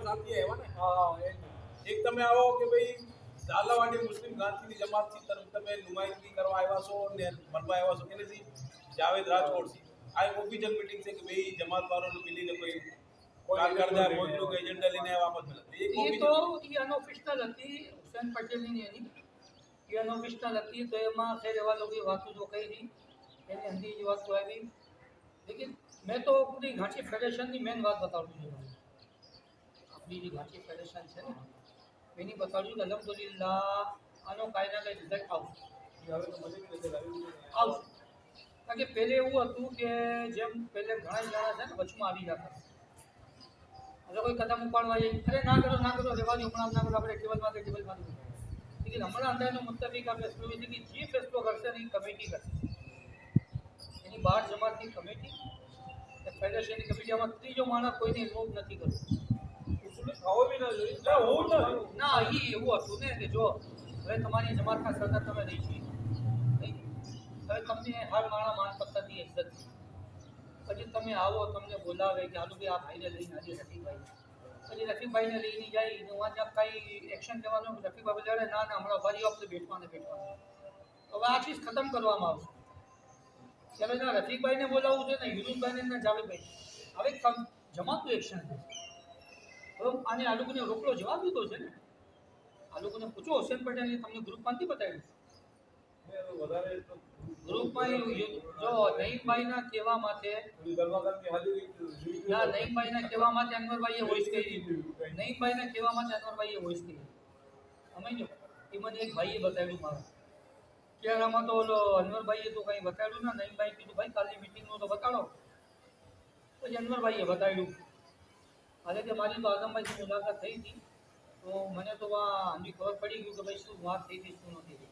સાથે આવ્યા ને હા એક તમે આવો કે ભાઈ ઝાલાવાડી મુસ્લિમ ગાંધીની જમાતથી તમે નુમાઇંદગી કરવા આવ્યા છો ને મળવા આવ્યા છો કે નથી જાવેદ રાજકોટથી આ એક ઓફિશિયલ મીટિંગ છે કે ભાઈ જમાત વાળાને મિલીને કોઈ કારકર્તા મોજનો કે એજન્ડા લઈને આવ્યા મત એ તો એ અનઓફિશિયલ હતી હુસેન પટેલની એની એ અનઓફિશિયલ હતી તો એમાં ખેર એવા લોકો વાતો તો કહી હતી એની અંદરની જે વાતો આવી લેકિન મેં તો પૂરી ઘાંચી ફેડરેશનની મેન વાત બતાવું છું આપણી જે ઘાંચી ફેડરેશન છે ને એની બતાવ્યું કે અલહમદુલિલ્લાહ આનો કાંઈ ના કંઈ રિઝલ્ટ આવશે આવશે કારણ કે પહેલે એવું હતું કે જેમ પહેલે ઘણા જણા છે ને વચમાં આવી જતા હવે કોઈ કદમ ઉપાડવા જાય અરે ના કરો રહેવા દો હમણાં ના કરો આપણે ટેબલમાં લેકિન હમણાં અંદરનો મુત્તફિક આ ફેસલો છે કે જે ફેસલો કરશે ને એ કમિટી કરશે એની બહાર જમાતની કમિટી ફેડરેશનની કમિટી આમાં ત્રીજો માણસ કોઈને ઇન્વોલ્વ નથી કરતો ના એ એવું હતું ને કે જો હવે તમારી જમાતના સરદાર તમે નહીં છીએ હવે તમને હર માણા માન પત્તાની ઇજ્જત પછી તમે આવો તમને બોલાવે કે હાલું ભાઈ આ ભાઈને લઈને આજે રફીકભાઈ પછી રફીકભાઈને લઈને જાય ને ત્યાં કાંઈ એક્શન લેવાનું રફીકભાઈ બોલાવે ના હમણાં ભારી આપણે બેઠવાનું હવે આ ચીજ ખતમ કરવામાં આવશે ત્યારે ના રફીકભાઈને બોલાવવું છે ને યુનુસભાઈને ને જાવેદભાઈ હવે જમાતું એક્શન છે બરાબર આને આ લોકોને રોકડો જવાબ દીધો છે ને આ લોકોને પૂછો હુસેન પટેલને તમને ગ્રુપમાંથી બતાવ્યું ગ્રુપમાં જો નઈમભાઈના કહેવા માટે નઈમભાઈના કહેવા માટે અનવરભાઈએ વોઇસ કરી નઈમભાઈના કહેવા માટે અનવરભાઈએ વોઇસ કરી અમે જો એ મને એક ભાઈએ બતાવ્યું મારા ત્યારે આમાં તો ઓલો અનવરભાઈએ તો કંઈ બતાવ્યું ના નઈમભાઈ કીધું ભાઈ કાલની મિટિંગનું તો બતાડો પછી અનવરભાઈએ બતાવ્યું હાલે કે મારી તો આઝમભાઈની મુલાકાત થઈ હતી તો મને તો આની ખબર પડી ગયું કે ભાઈ શું વાત થઈ હતી શું નથી થઈ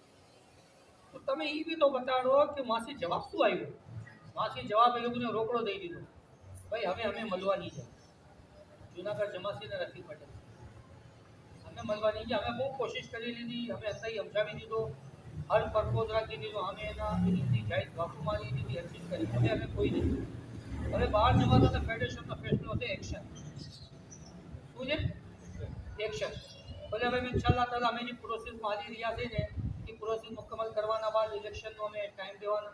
તો તમે એ બી તો બતાડો કે માસી જવાબ શું આવ્યો માસી જવાબ એ લોકોને રોકડો દઈ દીધો ભાઈ હવે અમે મળવાની છે જુનાગઢ જમાસીને રફીક પટેલ અમે મળવાની છે અમે બહુ કોશિશ કરી લીધી અમે અત્યારે સમજાવી દીધો હર પરપોઝ રાખી દીધો અમે એના એની જાહેર બાપુ મારી દીધી એક્સિસ કરી અમે કોઈ નહીં હવે બહાર જવાનો તો ફેડરેશનનો ફેસલો છે એક્શન શું છે એક્શન ભલે હવે ઇન્શાલ્લાહ તાલા અમે જે પ્રોસેસમાં હાલી રહ્યા છે ને એ પ્રોસેસ મુકમ્મલ કરવાના બાદ ઇલેક્શનનો અમે ટાઈમ દેવાનો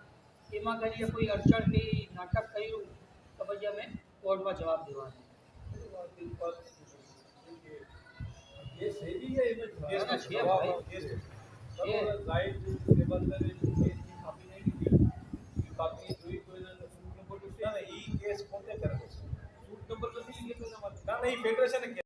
એમાં કરીએ કોઈ અડચણ કે નાટક કર્યું તો પછી અમે કોર્ટમાં જવાબ દેવાનો ફેડરેશન